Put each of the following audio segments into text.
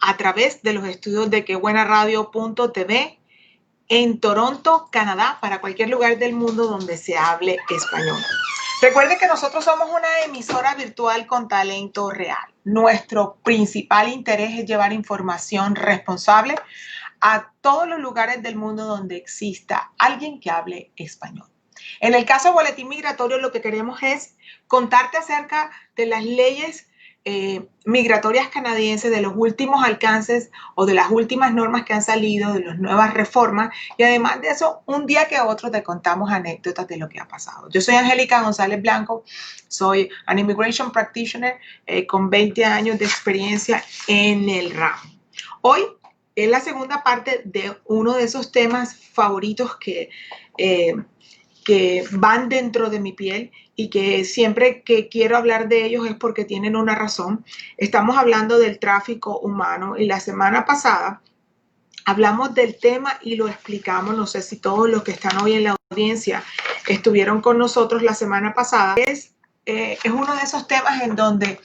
a través de los estudios de quebuenaradio.tv en Toronto, Canadá, para cualquier lugar del mundo donde se hable español. Recuerde que nosotros somos una emisora virtual con talento real. Nuestro principal interés es llevar información responsable a todos los lugares del mundo donde exista alguien que hable español. En el caso de Boletín Migratorio, lo que queremos es contarte acerca de las leyes migratorias canadienses, de los últimos alcances o de las últimas normas que han salido, de las nuevas reformas, y además de eso, un día que otro te contamos anécdotas de lo que ha pasado. Yo soy Angélica González Blanco, soy an immigration practitioner con 20 años de experiencia en el ramo. Hoy es la segunda parte de uno de esos temas favoritos que van dentro de mi piel y que siempre que quiero hablar de ellos es porque tienen una razón. Estamos hablando del tráfico humano y la semana pasada hablamos del tema y lo explicamos. No sé si todos los que están hoy en la audiencia estuvieron con nosotros la semana pasada. Es uno de esos temas en donde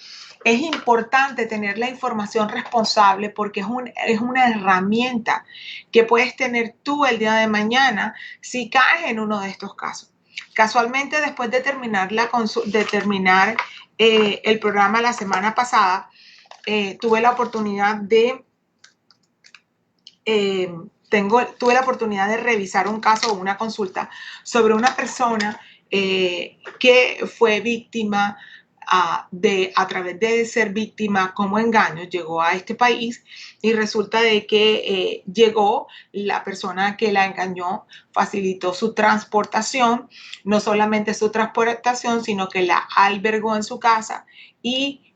es importante tener la información responsable porque es una herramienta que puedes tener tú el día de mañana si caes en uno de estos casos. Casualmente, después de terminar, el programa la semana pasada, tuve la oportunidad de revisar un caso o una consulta sobre una persona que fue víctima a través de ser víctima como engaño, llegó a este país y resulta de que llegó la persona que la engañó, facilitó su transportación, no solamente su transportación, sino que la albergó en su casa y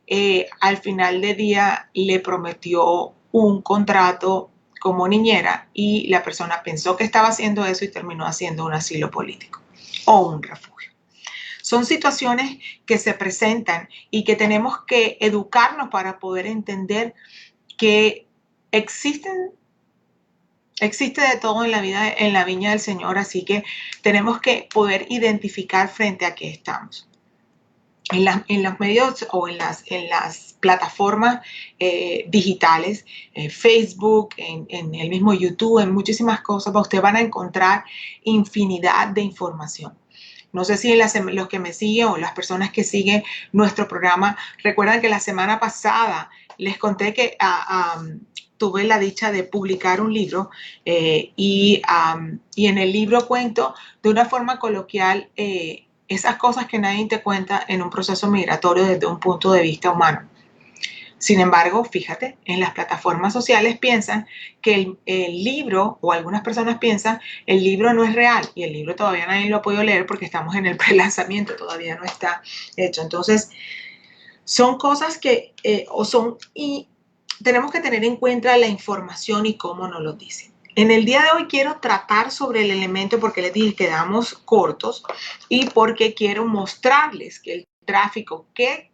al final del día le prometió un contrato como niñera y la persona pensó que estaba haciendo eso y terminó haciendo un asilo político o un refugio. Son situaciones que se presentan y que tenemos que educarnos para poder entender que existe de todo en la vida, en la viña del Señor, así que tenemos que poder identificar frente a qué estamos. En los medios o en las plataformas digitales, Facebook, en el mismo YouTube, en muchísimas cosas, ustedes van a encontrar infinidad de información. No sé si los que me siguen o las personas que siguen nuestro programa recuerdan que la semana pasada les conté que tuve la dicha de publicar un libro y en el libro cuento de una forma coloquial esas cosas que nadie te cuenta en un proceso migratorio desde un punto de vista humano. Sin embargo, fíjate, en las plataformas sociales piensan que el libro, o algunas personas piensan, el libro no es real y el libro todavía nadie lo ha podido leer porque estamos en el prelanzamiento, todavía no está hecho. Entonces, son cosas que y tenemos que tener en cuenta la información y cómo nos lo dicen. En el día de hoy quiero tratar sobre el elemento porque les dije que quedamos cortos y porque quiero mostrarles que el tráfico, ¿qué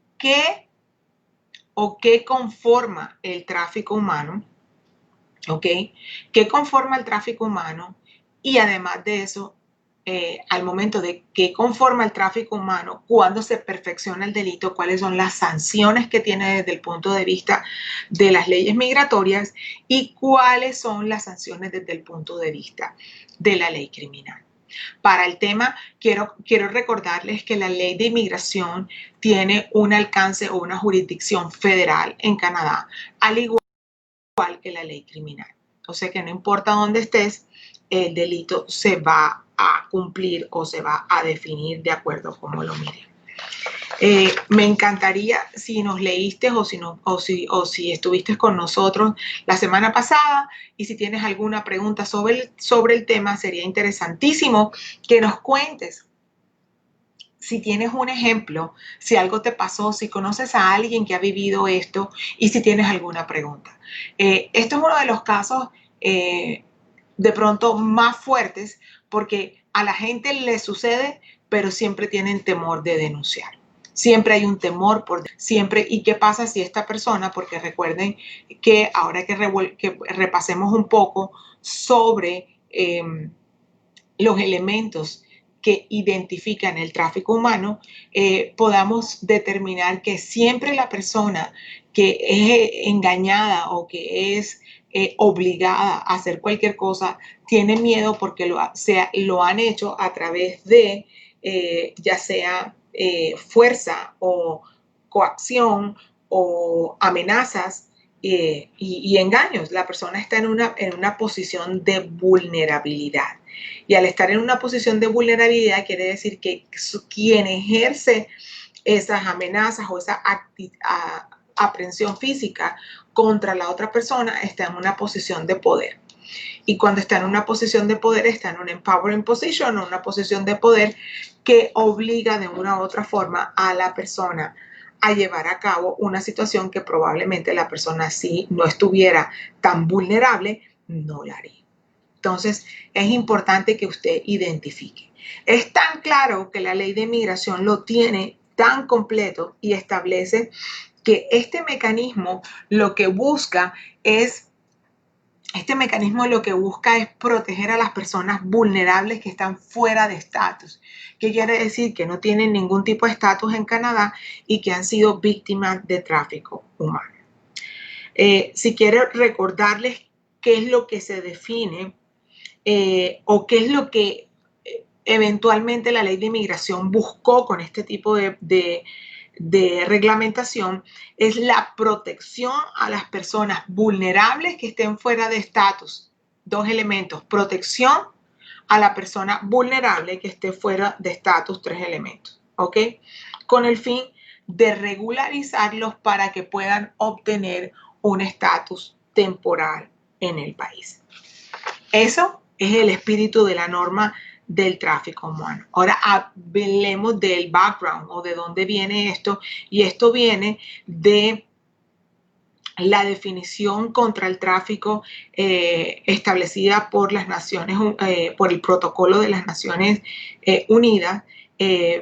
conforma el tráfico humano? ¿Ok? ¿Qué conforma el tráfico humano? Y además de eso, al momento de qué conforma el tráfico humano, cuándo se perfecciona el delito, cuáles son las sanciones que tiene desde el punto de vista de las leyes migratorias y cuáles son las sanciones desde el punto de vista de la ley criminal. Para el tema, quiero recordarles que la ley de inmigración tiene un alcance o una jurisdicción federal en Canadá, al igual que la ley criminal. O sea que no importa dónde estés, el delito se va a cumplir o se va a definir de acuerdo a cómo lo miren. Me encantaría si nos leíste o si estuviste con nosotros la semana pasada y si tienes alguna pregunta sobre el tema, sería interesantísimo que nos cuentes. Si tienes un ejemplo, si algo te pasó, si conoces a alguien que ha vivido esto y si tienes alguna pregunta. Esto es uno de los casos de pronto más fuertes porque a la gente le sucede, pero siempre tienen temor de denunciar. Siempre hay un temor ¿y qué pasa si esta persona? Porque recuerden que ahora que repasemos un poco sobre los elementos que identifican el tráfico humano, podamos determinar que siempre la persona que es engañada o que es obligada a hacer cualquier cosa tiene miedo porque lo han hecho a través de ya sea fuerza o coacción o amenazas y engaños. La persona está en una posición de vulnerabilidad. Y al estar en una posición de vulnerabilidad quiere decir que quien ejerce esas amenazas o esa aprehensión física contra la otra persona está en una posición de poder. Y cuando está en una posición de poder, está en una empowering position, una posición de poder que obliga de una u otra forma a la persona a llevar a cabo una situación que probablemente la persona, si no estuviera tan vulnerable, no la haría. Entonces, es importante que usted identifique. Es tan claro que la ley de migración lo tiene tan completo y establece que este mecanismo lo que busca es proteger a las personas vulnerables que están fuera de estatus. ¿Qué quiere decir? Que no tienen ningún tipo de estatus en Canadá y que han sido víctimas de tráfico humano. Si quiero recordarles qué es lo que se define o qué es lo que eventualmente la ley de inmigración buscó con este tipo de reglamentación, es la protección a las personas vulnerables que estén fuera de estatus. Dos elementos: protección a la persona vulnerable que esté fuera de estatus. Tres elementos, ¿ok? Con el fin de regularizarlos para que puedan obtener un estatus temporal en el país. Eso es el espíritu de la norma del tráfico humano. Ahora hablemos del background o de dónde viene esto. Y esto viene de la definición contra el tráfico establecida por las Naciones, por el Protocolo de las Naciones Unidas,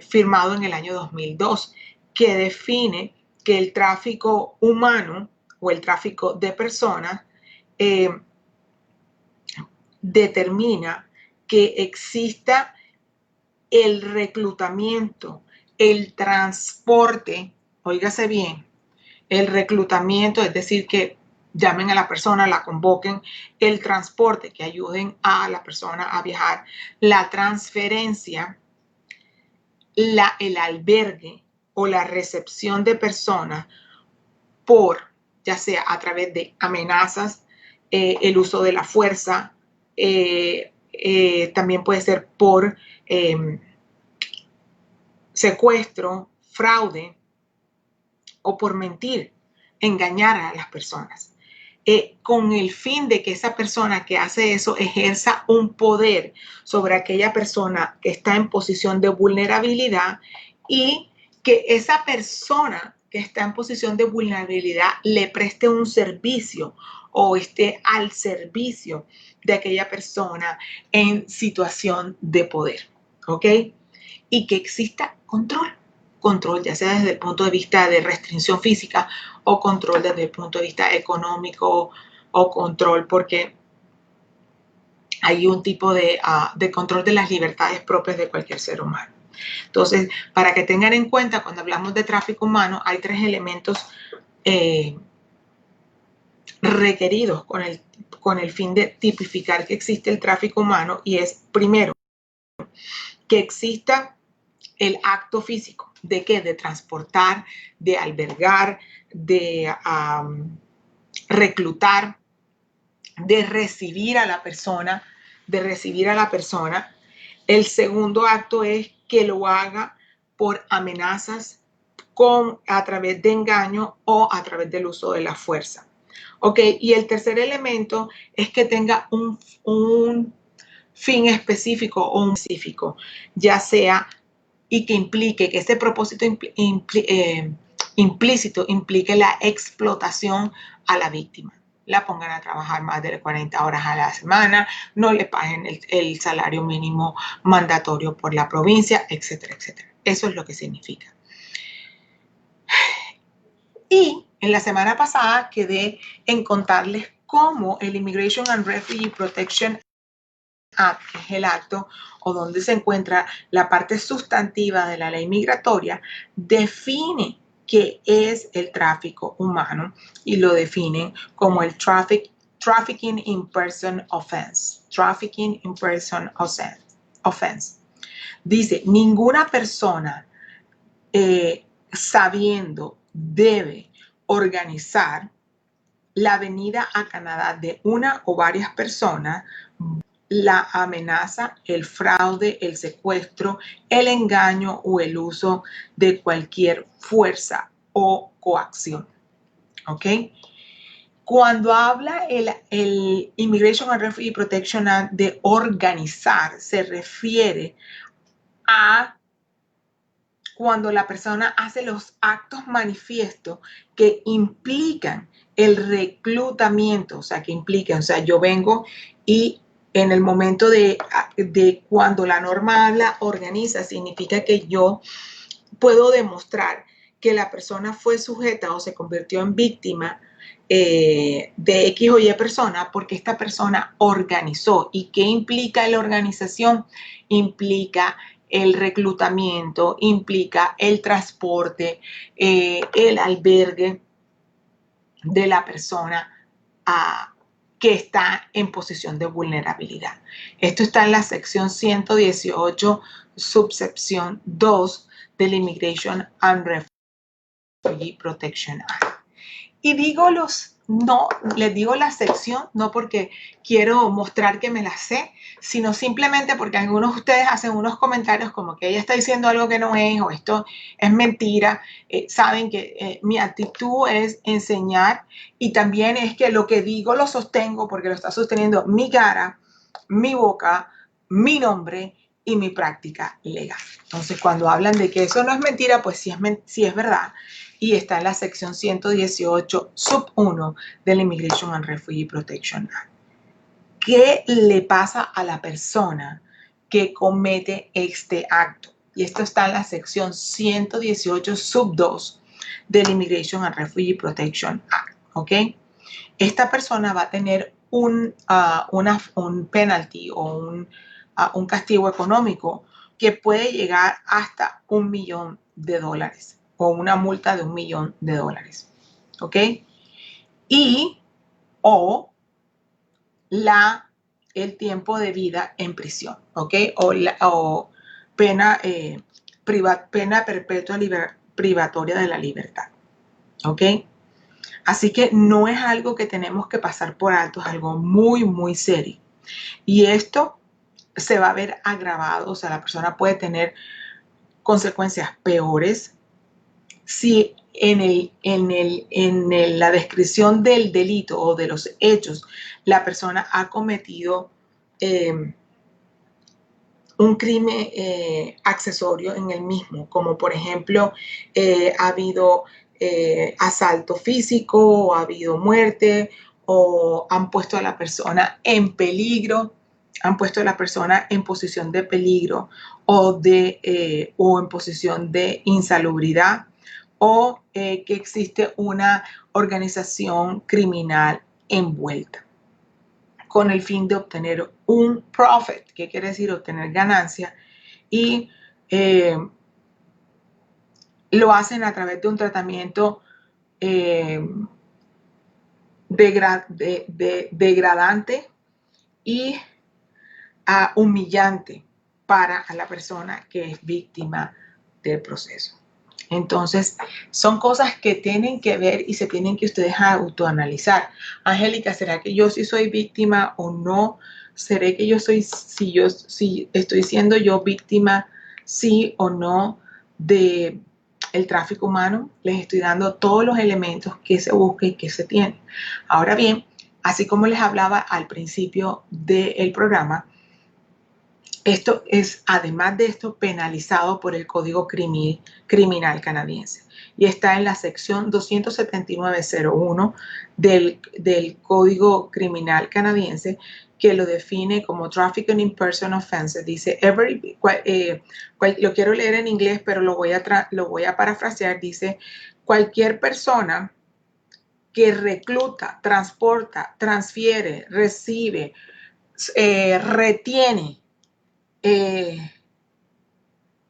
firmado en el año 2002, que define que el tráfico humano o el tráfico de personas determina que exista el reclutamiento, el transporte, óigase bien, el reclutamiento, es decir, que llamen a la persona, la convoquen, el transporte, que ayuden a la persona a viajar, la transferencia, el albergue o la recepción de personas por, ya sea a través de amenazas, el uso de la fuerza, también puede ser por secuestro, fraude o por mentir, engañar a las personas, con el fin de que esa persona que hace eso ejerza un poder sobre aquella persona que está en posición de vulnerabilidad y que esa persona que está en posición de vulnerabilidad le preste un servicio o esté al servicio de aquella persona en situación de poder, ¿ok? Y que exista control, ya sea desde el punto de vista de restricción física o control desde el punto de vista económico o control porque hay un tipo de control de las libertades propias de cualquier ser humano. Entonces, para que tengan en cuenta, cuando hablamos de tráfico humano, hay tres elementos requeridos con el fin de tipificar que existe el tráfico humano, y es, primero, que exista el acto físico. ¿De qué? De transportar, de albergar, de reclutar, de recibir a la persona, El segundo acto es que lo haga por amenazas a través de engaño o a través del uso de la fuerza. ¿Ok? Y el tercer elemento es que tenga un fin específico o un específico, ya sea y que implique que ese propósito implícito implique la explotación a la víctima. La pongan a trabajar más de 40 horas a la semana, no le paguen el salario mínimo mandatorio por la provincia, etcétera, etcétera. Eso es lo que significa. Y en la semana pasada quedé en contarles cómo el Immigration and Refugee Protection Act, que es el acto o donde se encuentra la parte sustantiva de la ley migratoria, define qué es el tráfico humano y lo definen como el trafficking in person offense. Trafficking in person offense. Dice, ninguna persona sabiendo debe organizar la venida a Canadá de una o varias personas, la amenaza, el fraude, el secuestro, el engaño o el uso de cualquier fuerza o coacción. ¿Ok? Cuando habla el Immigration and Refugee Protection Act de organizar, se refiere a cuando la persona hace los actos manifiestos que implican el reclutamiento, o sea, yo vengo y en el momento de cuando la norma habla, organiza, significa que yo puedo demostrar que la persona fue sujeta o se convirtió en víctima de X o Y persona porque esta persona organizó. ¿Y qué implica la organización? Implica el reclutamiento, implica el transporte, el albergue de la persona que está en posición de vulnerabilidad. Esto está en la sección 118, subsección 2 del Immigration and Refugee Protection Act. Y les digo la sección, no porque quiero mostrar que me la sé, sino simplemente porque algunos de ustedes hacen unos comentarios como que ella está diciendo algo que no es o esto es mentira. Saben que mi actitud es enseñar y también es que lo que digo lo sostengo porque lo está sosteniendo mi cara, mi boca, mi nombre y mi práctica legal. Entonces, cuando hablan de que eso no es mentira, pues sí es verdad. Y está en la sección 118, sub 1 del Immigration and Refugee Protection Act. ¿Qué le pasa a la persona que comete este acto? Y esto está en la sección 118, sub 2 del Immigration and Refugee Protection Act. ¿Ok? Esta persona va a tener un penalty o un castigo económico que puede llegar hasta $1,000,000 o una multa de $1,000,000. ¿Ok? Y o el tiempo de vida en prisión. ¿Ok? O pena perpetua privatoria de la libertad. ¿Ok? Así que no es algo que tenemos que pasar por alto, es algo muy, muy serio. Y esto se va a ver agravado, o sea, la persona puede tener consecuencias peores si en la descripción del delito o de los hechos la persona ha cometido un crimen accesorio en el mismo, como por ejemplo ha habido asalto físico, o ha habido muerte, o han puesto a la persona en peligro, han puesto a la persona en posición de peligro o en posición de insalubridad, o que existe una organización criminal envuelta con el fin de obtener un profit, que quiere decir obtener ganancia, y lo hacen a través de un tratamiento degradante y humillante para la persona que es víctima del proceso. Entonces, son cosas que tienen que ver y se tienen que ustedes autoanalizar. Angélica, ¿será que yo sí soy víctima o no? ¿Será que si estoy siendo yo víctima, sí o no, de el tráfico humano? Les estoy dando todos los elementos que se busca y que se tiene. Ahora bien, así como les hablaba al principio del programa, esto es, además de esto, penalizado por el Código Criminal canadiense y está en la sección 279.01 del Código Criminal canadiense, que lo define como Trafficking in Person Offense. Dice, lo quiero leer en inglés, pero lo voy a parafrasear. Dice, cualquier persona que recluta, transporta, transfiere, recibe retiene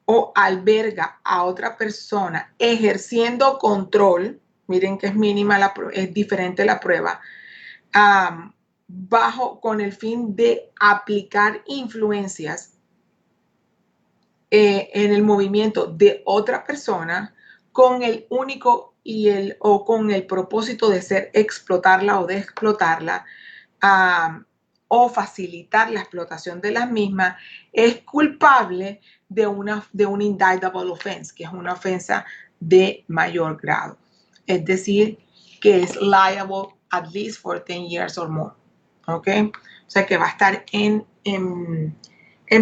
o alberga a otra persona ejerciendo control, miren que es mínima, es diferente la prueba, con el fin de aplicar influencias en el movimiento de otra persona con el único o con el propósito de explotarla o de explotarla, o facilitar la explotación de las mismas, es culpable de un indictable offense, que es una ofensa de mayor grado. Es decir, que es liable at least for 10 years or more. ¿Ok? O sea que va a estar en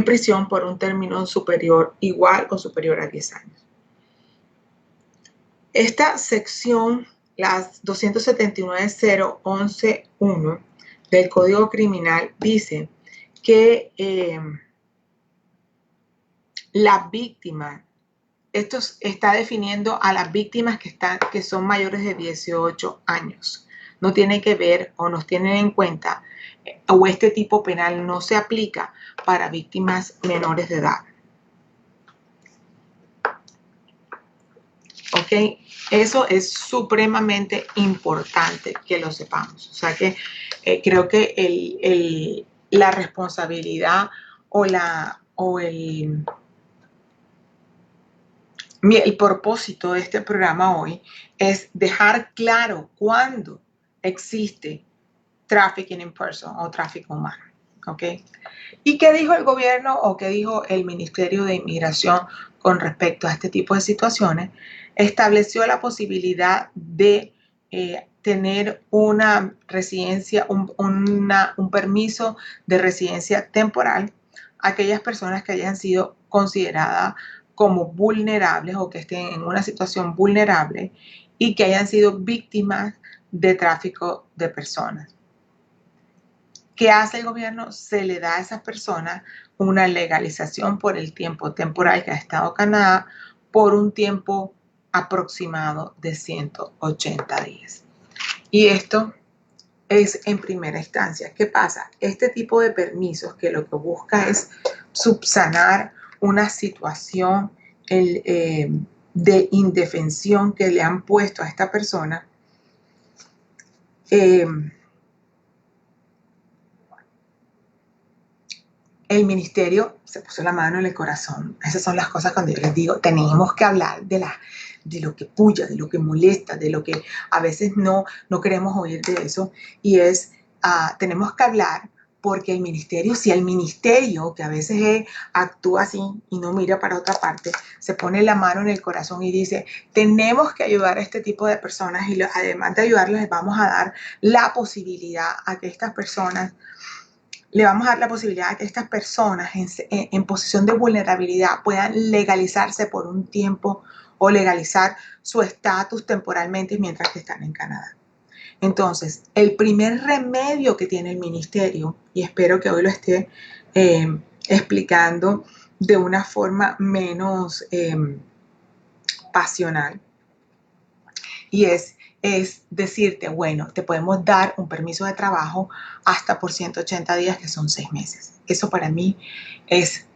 prisión por un término superior, igual o superior a 10 años. Esta sección, las 279.011.1 del Código Criminal, dice que las víctimas, esto está definiendo a las víctimas que son mayores de 18 años. No tiene que ver o nos tienen en cuenta, o este tipo penal no se aplica para víctimas menores de edad. ¿Ok? Eso es supremamente importante que lo sepamos. O sea que creo que la responsabilidad o el propósito de este programa hoy es dejar claro cuándo existe trafficking in person o tráfico humano. ¿Ok? ¿Y qué dijo el gobierno o qué dijo el Ministerio de Inmigración con respecto a este tipo de situaciones? Estableció la posibilidad de tener una residencia, un permiso de residencia temporal a aquellas personas que hayan sido consideradas como vulnerables o que estén en una situación vulnerable y que hayan sido víctimas de tráfico de personas. ¿Qué hace el gobierno? Se le da a esas personas una legalización por el tiempo temporal que ha estado Canadá por un tiempo aproximado de 180 días. Y esto es en primera instancia. ¿Qué pasa? Este tipo de permisos que lo que busca es subsanar una situación de indefensión que le han puesto a esta persona, el ministerio se puso la mano en el corazón. Esas son las cosas cuando yo les digo, tenemos que hablar de lo que puya, de lo que molesta, de lo que a veces no queremos oír de eso. Y es, tenemos que hablar porque el ministerio, si el ministerio, que a veces actúa así y no mira para otra parte, se pone la mano en el corazón y dice, tenemos que ayudar a este tipo de personas y además de ayudarles, les vamos a dar la posibilidad a que estas personas le vamos a dar la posibilidad de que estas personas en posición de vulnerabilidad puedan legalizarse por un tiempo o legalizar su estatus temporalmente mientras que están en Canadá. Entonces, el primer remedio que tiene el ministerio, y espero que hoy lo esté explicando de una forma menos pasional, y es decirte, bueno, te podemos dar un permiso de trabajo hasta por 180 días, que son 6 meses. Eso para mí es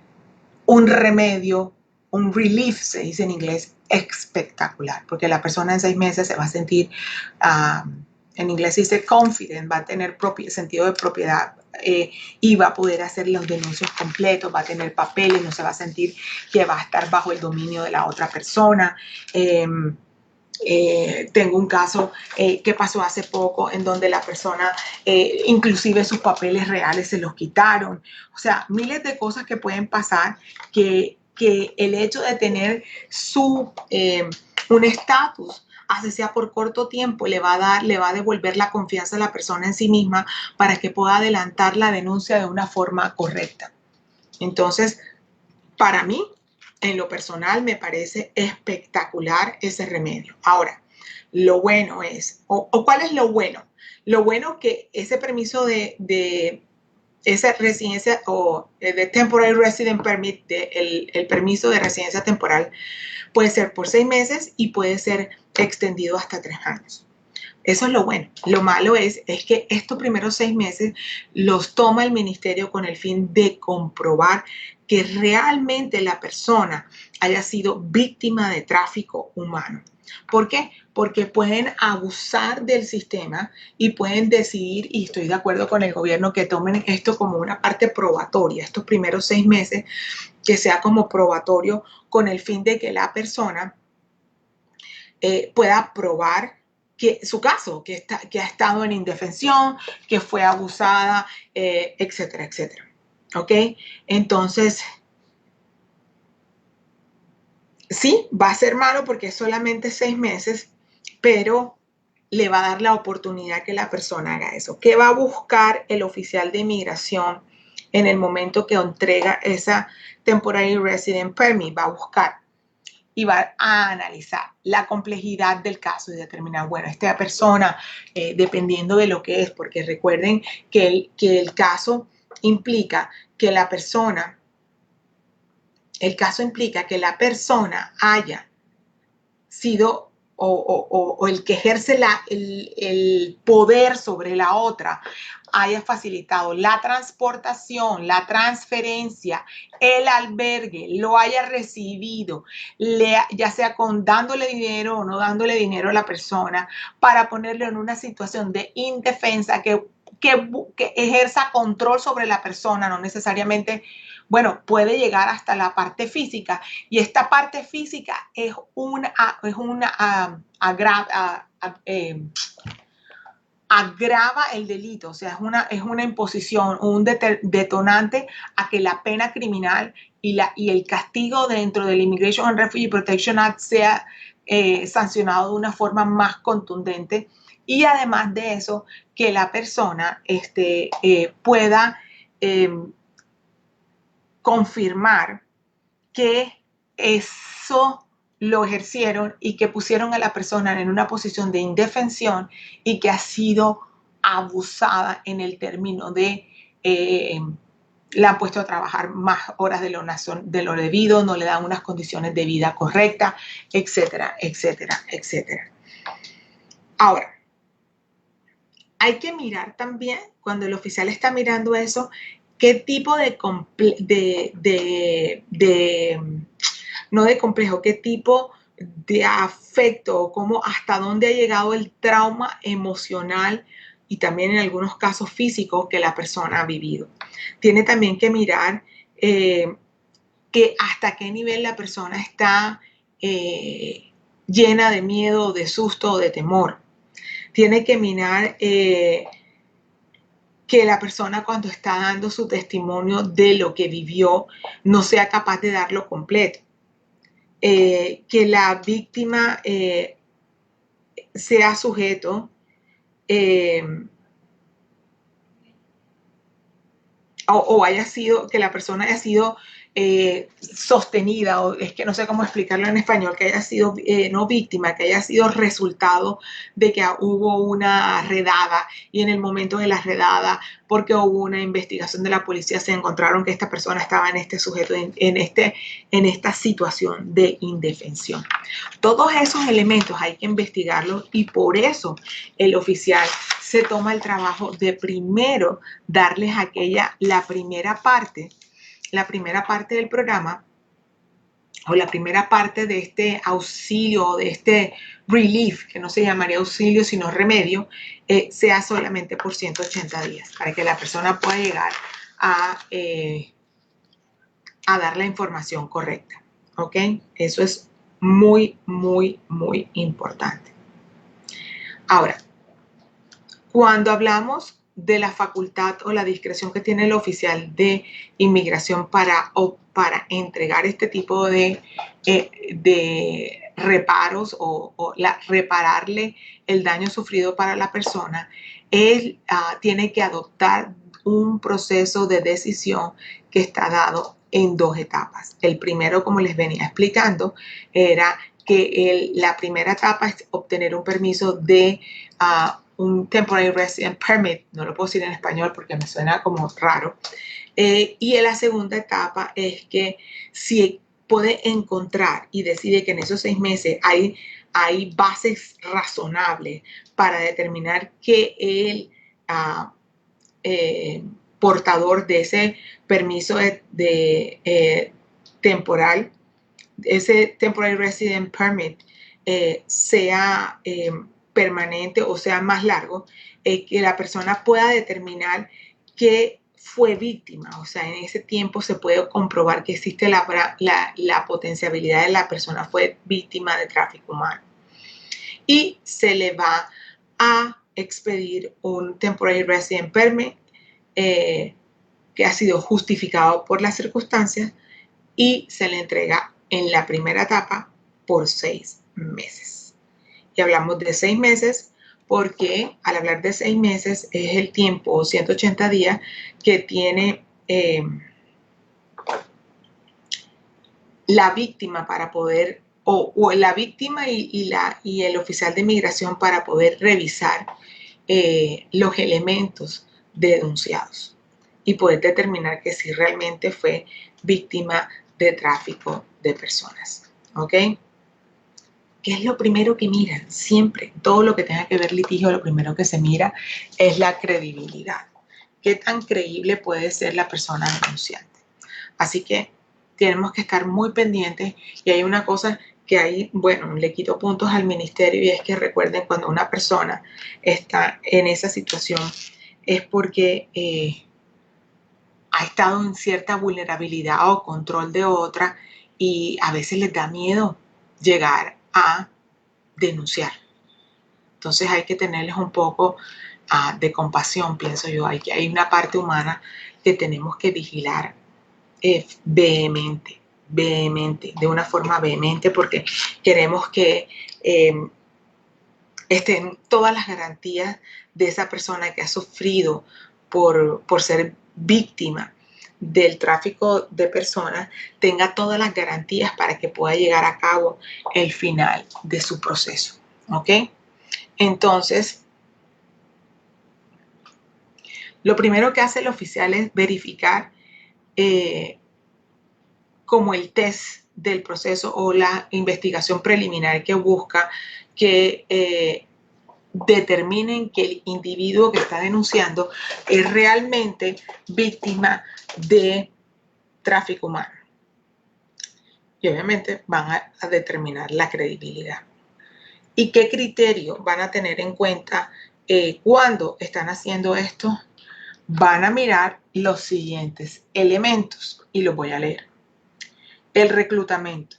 un remedio, un relief, se dice en inglés, espectacular, porque la persona en 6 meses se va a sentir, en inglés se dice confident, va a tener sentido de propiedad, y va a poder hacer los denuncios completos, va a tener papeles, no se va a sentir que va a estar bajo el dominio de la otra persona. Tengo un caso que pasó hace poco en donde la persona, inclusive sus papeles reales se los quitaron. O sea, miles de cosas que pueden pasar que el hecho de tener un estatus, así sea por corto tiempo, le va a devolver la confianza a la persona en sí misma para que pueda adelantar la denuncia de una forma correcta. Entonces, para mí, en lo personal, me parece espectacular ese remedio. Ahora, lo bueno es, ¿cuál es lo bueno? Lo bueno que ese permiso de esa residencia o de Temporary Resident Permit, el permiso de residencia temporal, puede ser por 6 meses y puede ser extendido hasta 3 años. Eso es lo bueno. Lo malo es que estos primeros 6 meses los toma el ministerio con el fin de comprobar que realmente la persona haya sido víctima de tráfico humano. ¿Por qué? Porque pueden abusar del sistema y pueden decidir, y estoy de acuerdo con el gobierno, que tomen esto como una parte probatoria, estos primeros 6 meses, que sea como probatorio con el fin de que la persona pueda probar que su caso, que ha estado en indefensión, que fue abusada, etcétera, etcétera. ¿Ok? Entonces, sí, va a ser malo porque es solamente 6 meses, pero le va a dar la oportunidad que la persona haga eso. ¿Qué va a buscar el oficial de inmigración en el momento que entrega esa Temporary Resident Permit? Va a buscar y va a analizar la complejidad del caso y determinar, bueno, esta persona, dependiendo de lo que es, porque recuerden que el caso implica que la persona, haya sido o el que ejerce el poder sobre la otra haya facilitado la transportación, la transferencia, el albergue, lo haya recibido, ya sea con dándole dinero o no dándole dinero a la persona, para ponerlo en una situación de indefensa, que ejerza control sobre la persona, no necesariamente, bueno, puede llegar hasta la parte física, y esta parte física es agrava el delito, o sea, es una imposición, un detonante a que la pena criminal y el castigo dentro del Immigration and Refugee Protection Act sea sancionado de una forma más contundente, y además de eso, que la persona pueda confirmar que eso lo ejercieron y que pusieron a la persona en una posición de indefensión y que ha sido abusada en el término de la han puesto a trabajar más horas de lo debido, no le dan unas condiciones de vida correctas, etcétera, etcétera, etcétera. Ahora, hay que mirar también, cuando el oficial está mirando eso, qué tipo no de complejo, qué tipo de afecto, cómo, hasta dónde ha llegado el trauma emocional y también en algunos casos físicos que la persona ha vivido. Tiene también que mirar que hasta qué nivel la persona está llena de miedo, de susto o de temor. Tiene que mirar que la persona, cuando está dando su testimonio de lo que vivió, no sea capaz de darlo completo. Que la víctima sea sujeto o haya sido, que la persona haya sido sostenida, o es que no sé cómo explicarlo en español, que haya sido no víctima, que haya sido resultado de que hubo una redada, y en el momento de la redada, porque hubo una investigación de la policía, se encontraron que esta persona estaba en este sujeto, en esta situación de indefensión. Todos esos elementos hay que investigarlos, y por eso el oficial se toma el trabajo de primero darles la primera parte del programa, o la primera parte de este auxilio, de este relief, que no se llamaría auxilio sino remedio, sea solamente por 180 días, para que la persona pueda llegar a dar la información correcta. ¿Ok? Eso es muy, muy, muy importante. Ahora, cuando hablamos de la facultad o la discreción que tiene el oficial de inmigración para entregar este tipo de reparos o repararle el daño sufrido para la persona, él tiene que adoptar un proceso de decisión que está dado en 2 etapas. El primero, como les venía explicando, era que la primera etapa es obtener un permiso de un Temporary Resident Permit, no lo puedo decir en español porque me suena como raro, y en la segunda etapa es que si puede encontrar y decide que en esos 6 meses hay hay bases razonables para determinar que el portador de ese permiso temporal, ese Temporary Resident Permit, sea permanente o sea más largo, que la persona pueda determinar que fue víctima. O sea, en ese tiempo se puede comprobar que existe la potencialidad de la persona fue víctima de tráfico humano. Y se le va a expedir un Temporary Resident Permit que ha sido justificado por las circunstancias y se le entrega en la primera etapa por 6 meses. Y hablamos de 6 meses porque al hablar de 6 meses es el tiempo, 180 días, que tiene la víctima para poder, o la víctima y el oficial de inmigración para poder revisar los elementos denunciados y poder determinar que si realmente fue víctima de tráfico de personas. ¿Ok? ¿Qué es lo primero que miran? Siempre, todo lo que tenga que ver litigio, lo primero que se mira es la credibilidad. ¿Qué tan creíble puede ser la persona denunciante? Así que tenemos que estar muy pendientes y hay una cosa que ahí, bueno, le quito puntos al ministerio y es que recuerden cuando una persona está en esa situación es porque ha estado en cierta vulnerabilidad o control de otra y a veces les da miedo llegar a denunciar. Entonces hay que tenerles un poco de compasión, pienso yo. Hay una parte humana que tenemos que vigilar vehemente, de una forma vehemente, porque queremos que estén todas las garantías de esa persona que ha sufrido por ser víctima del tráfico de personas, tenga todas las garantías para que pueda llegar a cabo el final de su proceso. ¿Ok? Entonces, lo primero que hace el oficial es verificar como el test del proceso o la investigación preliminar que busca que determinen que el individuo que está denunciando es realmente víctima de tráfico humano. Y obviamente van a determinar la credibilidad. ¿Y qué criterio van a tener en cuenta cuando están haciendo esto? Van a mirar los siguientes elementos y los voy a leer. El reclutamiento.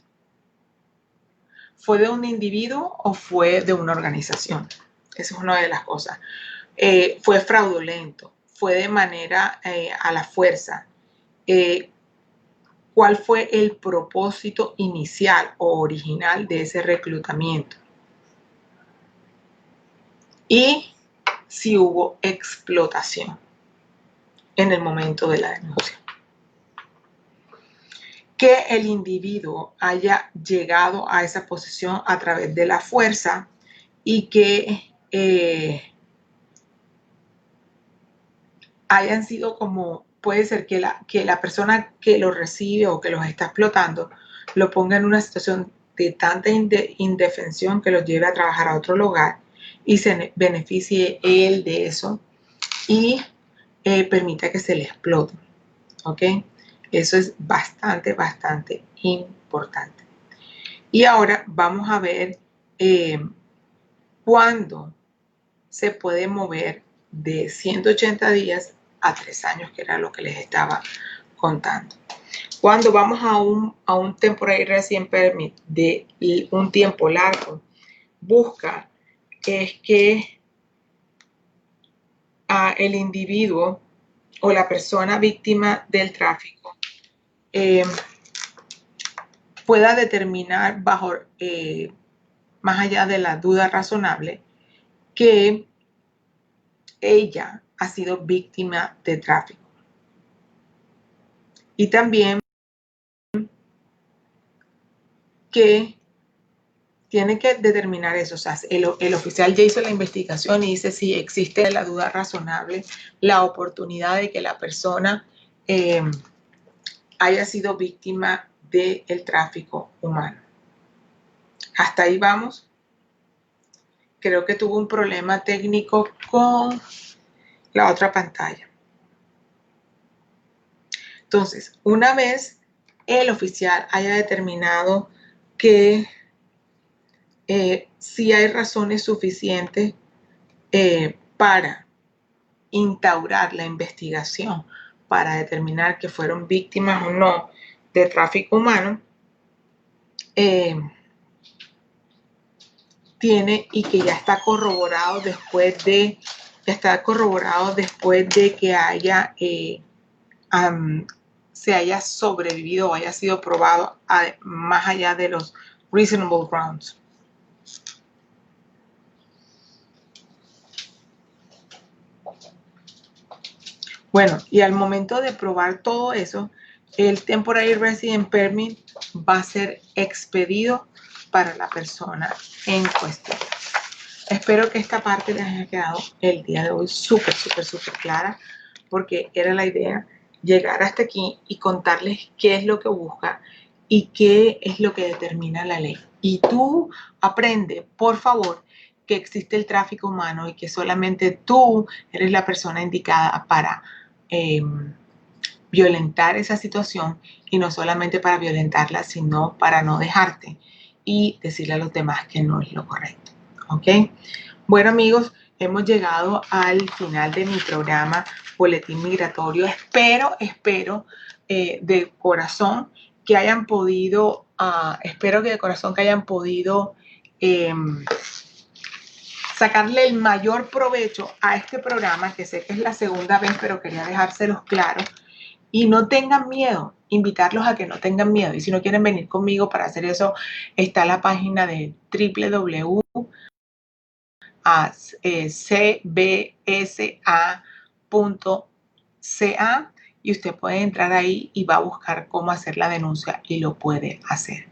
¿Fue de un individuo o fue de una organización? Esa es una de las cosas. ¿Fue fraudulento? ¿Fue de manera a la fuerza? ¿Cuál fue el propósito inicial o original de ese reclutamiento? Y si hubo explotación en el momento de la denuncia. Que el individuo haya llegado a esa posición a través de la fuerza y que hayan sido como, puede ser que la persona que lo recibe o que los está explotando lo ponga en una situación de tanta indefensión que los lleve a trabajar a otro lugar y se beneficie él de eso y permita que se le explote. ¿Ok? Eso es bastante, bastante importante. Y ahora vamos a ver cuándo se puede mover de 180 días a 3 años, que era lo que les estaba contando. Cuando vamos a un Temporary Resident Permit de un tiempo largo, busca es que el individuo o la persona víctima del tráfico pueda determinar bajo, más allá de la duda razonable, que ella ha sido víctima de tráfico. Y también que tiene que determinar eso. O sea, el oficial ya hizo la investigación y dice si existe la duda razonable, la oportunidad de que la persona haya sido víctima del tráfico humano. Hasta ahí vamos. creo que tuvo un problema técnico con la otra pantalla. Entonces, una vez el oficial haya determinado que si hay razones suficientes para instaurar la investigación para determinar que fueron víctimas o no de tráfico humano, tiene y que ya está corroborado después de que haya se haya sobrevivido o haya sido probado más allá de los reasonable grounds. Bueno, y al momento de probar todo eso, el Temporary Resident Permit va a ser expedido para la persona en cuestión. Espero que esta parte les haya quedado el día de hoy súper clara, porque era la idea llegar hasta aquí y contarles qué es lo que busca y qué es lo que determina la ley. Y tú aprende, por favor, que existe el tráfico humano y que solamente tú eres la persona indicada para violentar esa situación, y no solamente para violentarla, sino para no dejarte y decirle a los demás que no es lo correcto. ¿Ok? Bueno, amigos, hemos llegado al final de mi programa Boletín Migratorio. Espero de corazón que hayan podido, sacarle el mayor provecho a este programa, que sé que es la segunda vez, pero quería dejárselos claros. Y no tengan miedo, invitarlos a que no tengan miedo. Y si no quieren venir conmigo para hacer eso, está la página de www.cbsa.ca y usted puede entrar ahí y va a buscar cómo hacer la denuncia y lo puede hacer.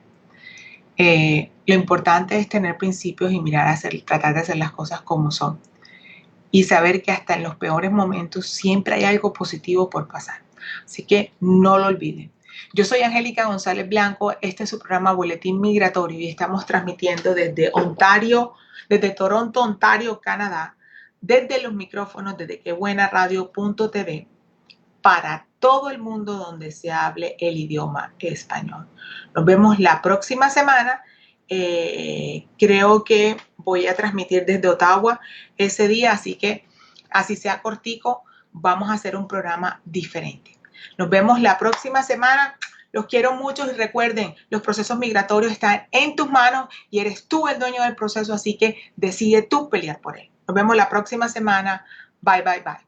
Lo importante es tener principios y tratar de hacer las cosas como son. Y saber que hasta en los peores momentos siempre hay algo positivo por pasar. Así que no lo olviden. Yo soy Angélica González Blanco. Este es su programa Boletín Migratorio y estamos transmitiendo desde Toronto, Ontario, Canadá, desde los micrófonos desde quebuenaradio.tv para todo el mundo donde se hable el idioma español. Nos vemos la próxima semana. Creo que voy a transmitir desde Ottawa ese día, así que así sea cortico, vamos a hacer un programa diferente. Nos vemos la próxima semana. Los quiero mucho y recuerden, los procesos migratorios están en tus manos y eres tú el dueño del proceso, así que decide tú pelear por él. Nos vemos la próxima semana. Bye, bye, bye.